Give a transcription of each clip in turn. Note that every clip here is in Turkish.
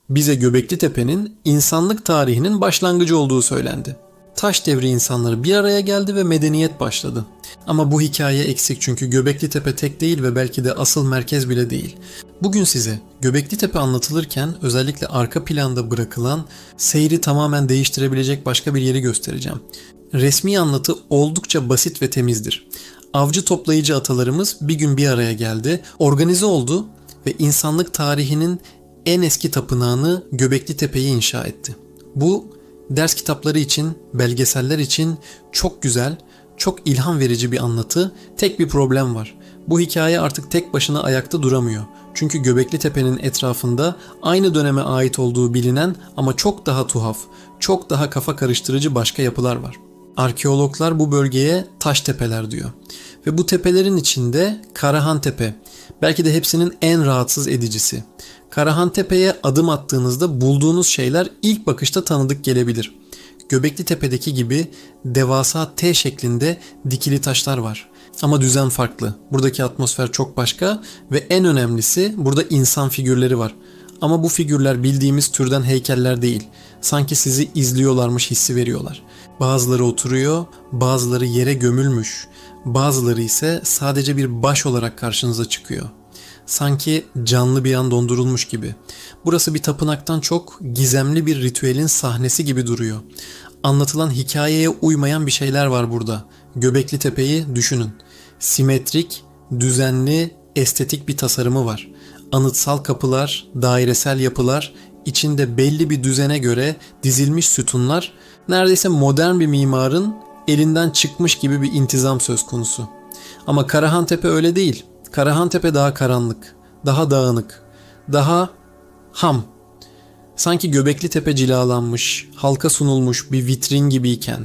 Bize Göbekli Tepe'nin insanlık tarihinin başlangıcı olduğu söylendi. Taş devri insanları bir araya geldi ve medeniyet başladı. Ama bu hikaye eksik çünkü Göbekli Tepe tek değil ve belki de asıl merkez bile değil. Bugün size Göbekli Tepe anlatılırken özellikle arka planda bırakılan seyri tamamen değiştirebilecek başka bir yeri göstereceğim. Resmi anlatı oldukça basit ve temizdir. Avcı toplayıcı atalarımız bir gün bir araya geldi, organize oldu ve insanlık tarihinin en eski tapınağını Göbekli Tepe'yi inşa etti. Bu ders kitapları için, belgeseller için çok güzel, çok ilham verici bir anlatı. Tek bir problem var. Bu hikaye artık tek başına ayakta duramıyor. Çünkü Göbekli Tepe'nin etrafında aynı döneme ait olduğu bilinen ama çok daha tuhaf, çok daha kafa karıştırıcı başka yapılar var. Arkeologlar bu bölgeye taş tepeler diyor. Ve bu tepelerin içinde Karahan Tepe, belki de hepsinin en rahatsız edicisi. Karahan Tepe'ye adım attığınızda bulduğunuz şeyler ilk bakışta tanıdık gelebilir. Göbekli Tepe'deki gibi devasa T şeklinde dikili taşlar var. Ama düzen farklı. Buradaki atmosfer çok başka ve en önemlisi burada insan figürleri var. Ama bu figürler bildiğimiz türden heykeller değil. Sanki sizi izliyorlarmış hissi veriyorlar. Bazıları oturuyor, bazıları yere gömülmüş, bazıları ise sadece bir baş olarak karşınıza çıkıyor. Sanki canlı bir an dondurulmuş gibi. Burası bir tapınaktan çok gizemli bir ritüelin sahnesi gibi duruyor. Anlatılan hikayeye uymayan bir şeyler var burada. Göbekli Tepe'yi düşünün. Simetrik, düzenli, estetik bir tasarımı var. Anıtsal kapılar, dairesel yapılar, içinde belli bir düzene göre dizilmiş sütunlar, neredeyse modern bir mimarın elinden çıkmış gibi bir intizam söz konusu. Ama Karahan Tepe öyle değil. Karahan Tepe daha karanlık, daha dağınık, daha ham. Sanki Göbekli Tepe cilalanmış, halka sunulmuş bir vitrin gibiyken,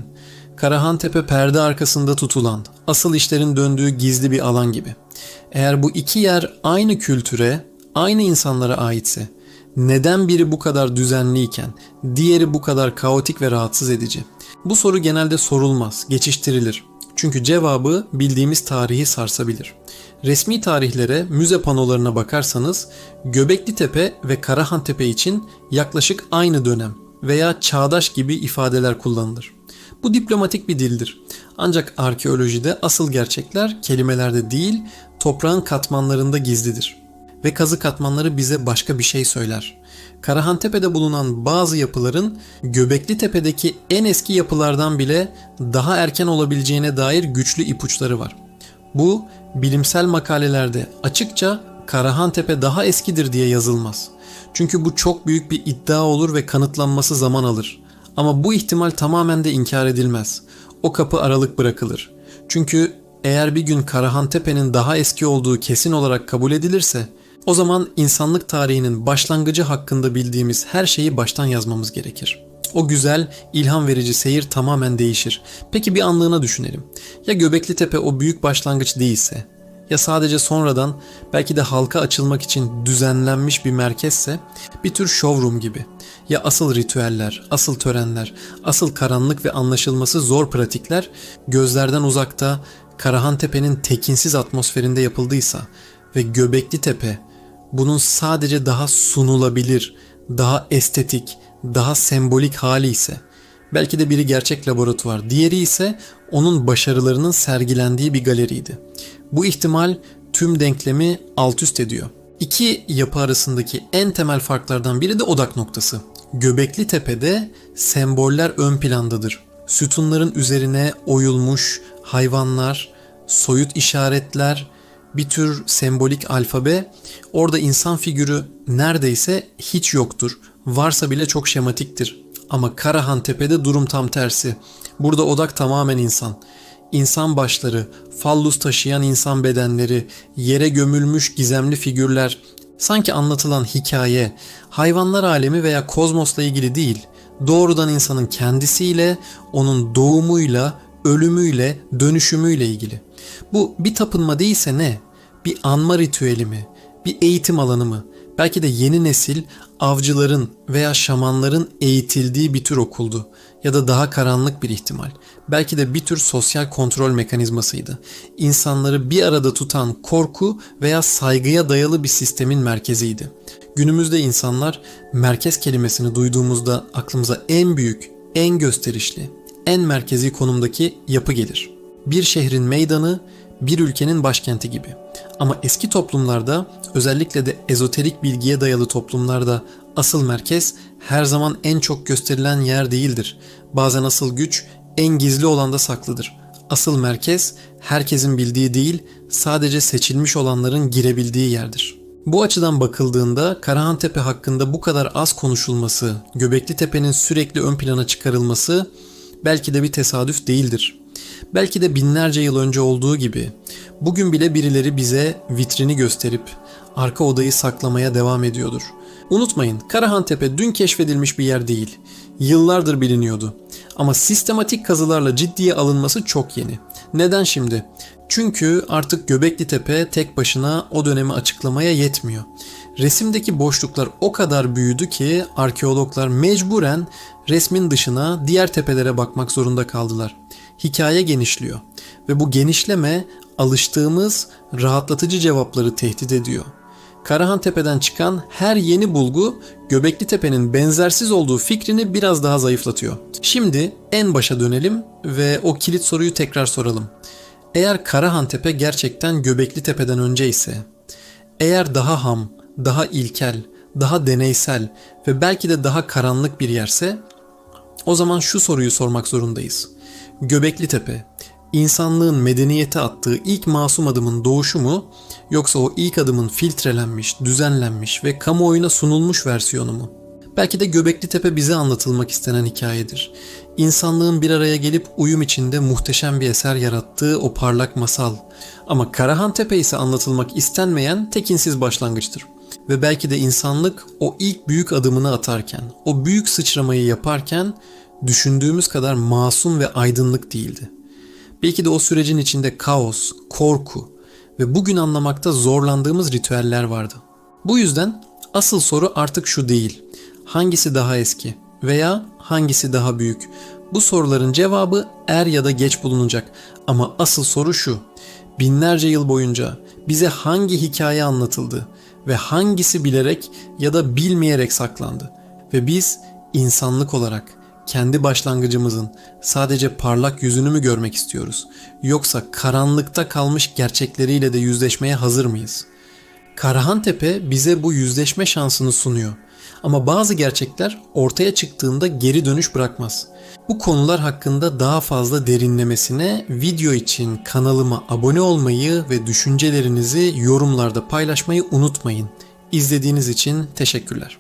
Karahan Tepe perde arkasında tutulan, asıl işlerin döndüğü gizli bir alan gibi. Eğer bu iki yer aynı kültüre, aynı insanlara aitse, neden biri bu kadar düzenliyken, diğeri bu kadar kaotik ve rahatsız edici? Bu soru genelde sorulmaz, geçiştirilir. Çünkü cevabı bildiğimiz tarihi sarsabilir. Resmi tarihlere, müze panolarına bakarsanız Göbekli Tepe ve Karahan Tepe için yaklaşık aynı dönem veya çağdaş gibi ifadeler kullanılır. Bu diplomatik bir dildir. Ancak arkeolojide asıl gerçekler kelimelerde değil, toprağın katmanlarında gizlidir. Ve kazı katmanları bize başka bir şey söyler. Karahan Tepe'de bulunan bazı yapıların Göbekli Tepe'deki en eski yapılardan bile daha erken olabileceğine dair güçlü ipuçları var. Bu bilimsel makalelerde açıkça Karahan Tepe daha eskidir diye yazılmaz. Çünkü bu çok büyük bir iddia olur ve kanıtlanması zaman alır. Ama bu ihtimal tamamen de inkar edilmez. O kapı aralık bırakılır. Çünkü eğer bir gün Karahan Tepe'nin daha eski olduğu kesin olarak kabul edilirse, o zaman insanlık tarihinin başlangıcı hakkında bildiğimiz her şeyi baştan yazmamız gerekir. O güzel, ilham verici seyir tamamen değişir. Peki bir anlığına düşünelim. Ya Göbekli Tepe o büyük başlangıç değilse, ya sadece sonradan belki de halka açılmak için düzenlenmiş bir merkezse, bir tür showroom gibi. Ya asıl ritüeller, asıl törenler, asıl karanlık ve anlaşılması zor pratikler gözlerden uzakta Karahan Tepe'nin tekinsiz atmosferinde yapıldıysa ve Göbekli Tepe bunun sadece daha sunulabilir, daha estetik, daha sembolik hali ise, belki de biri gerçek laboratuvar, diğeri ise onun başarılarının sergilendiği bir galeriydi. Bu ihtimal tüm denklemi alt üst ediyor. İki yapı arasındaki en temel farklardan biri de odak noktası. Göbekli Tepe'de semboller ön plandadır. Sütunların üzerine oyulmuş hayvanlar, soyut işaretler, bir tür sembolik alfabe, orada insan figürü neredeyse hiç yoktur. Varsa bile çok şematiktir. Ama Karahan Tepe'de durum tam tersi. Burada odak tamamen insan. İnsan başları, fallus taşıyan insan bedenleri, yere gömülmüş gizemli figürler. Sanki anlatılan hikaye, hayvanlar alemi veya kozmosla ilgili değil, doğrudan insanın kendisiyle, onun doğumuyla, ölümüyle, dönüşümüyle ilgili. Bu bir tapınma değilse ne? Bir anma ritüeli mi? Bir eğitim alanı mı? Belki de yeni nesil avcıların veya şamanların eğitildiği bir tür okuldu ya da daha karanlık bir ihtimal. Belki de bir tür sosyal kontrol mekanizmasıydı. İnsanları bir arada tutan korku veya saygıya dayalı bir sistemin merkeziydi. Günümüzde insanlar merkez kelimesini duyduğumuzda aklımıza en büyük, en gösterişli, en merkezi konumdaki yapı gelir. Bir şehrin meydanı, bir ülkenin başkenti gibi. Ama eski toplumlarda, özellikle de ezoterik bilgiye dayalı toplumlarda asıl merkez her zaman en çok gösterilen yer değildir. Bazen asıl güç en gizli olanda saklıdır. Asıl merkez herkesin bildiği değil, sadece seçilmiş olanların girebildiği yerdir. Bu açıdan bakıldığında Karahantepe hakkında bu kadar az konuşulması, Göbekli Tepe'nin sürekli ön plana çıkarılması belki de bir tesadüf değildir. Belki de binlerce yıl önce olduğu gibi bugün bile birileri bize vitrini gösterip arka odayı saklamaya devam ediyordur. Unutmayın, Karahantepe dün keşfedilmiş bir yer değil. Yıllardır biliniyordu. Ama sistematik kazılarla ciddiye alınması çok yeni. Neden şimdi? Çünkü artık Göbekli Tepe tek başına o dönemi açıklamaya yetmiyor. Resimdeki boşluklar o kadar büyüdü ki arkeologlar mecburen resmin dışına diğer tepelere bakmak zorunda kaldılar. Hikaye genişliyor ve bu genişleme alıştığımız rahatlatıcı cevapları tehdit ediyor. Karahantepe'den çıkan her yeni bulgu Göbekli Tepe'nin benzersiz olduğu fikrini biraz daha zayıflatıyor. Şimdi en başa dönelim ve o kilit soruyu tekrar soralım. Eğer Karahantepe gerçekten Göbekli Tepe'den önce ise, eğer daha ham, daha ilkel, daha deneysel ve belki de daha karanlık bir yerse, o zaman şu soruyu sormak zorundayız. Göbekli Tepe, insanlığın medeniyete attığı ilk masum adımın doğuşu mu, yoksa o ilk adımın filtrelenmiş, düzenlenmiş ve kamuoyuna sunulmuş versiyonu mu? Belki de Göbekli Tepe bize anlatılmak istenen hikayedir. İnsanlığın bir araya gelip uyum içinde muhteşem bir eser yarattığı o parlak masal. Ama Karahantepe ise anlatılmak istenmeyen tekinsiz başlangıçtır. Ve belki de insanlık o ilk büyük adımını atarken, o büyük sıçramayı yaparken düşündüğümüz kadar masum ve aydınlık değildi. Belki de o sürecin içinde kaos, korku ve bugün anlamakta zorlandığımız ritüeller vardı. Bu yüzden asıl soru artık şu değil. Hangisi daha eski veya hangisi daha büyük? Bu soruların cevabı er ya da geç bulunacak. Ama asıl soru şu. Binlerce yıl boyunca bize hangi hikaye anlatıldı ve hangisi bilerek ya da bilmeyerek saklandı? Ve biz insanlık olarak kendi başlangıcımızın sadece parlak yüzünü mü görmek istiyoruz? Yoksa karanlıkta kalmış gerçekleriyle de yüzleşmeye hazır mıyız? Karahantepe bize bu yüzleşme şansını sunuyor. Ama bazı gerçekler ortaya çıktığında geri dönüş bırakmaz. Bu konular hakkında daha fazla derinlemesine video için kanalıma abone olmayı ve düşüncelerinizi yorumlarda paylaşmayı unutmayın. İzlediğiniz için teşekkürler.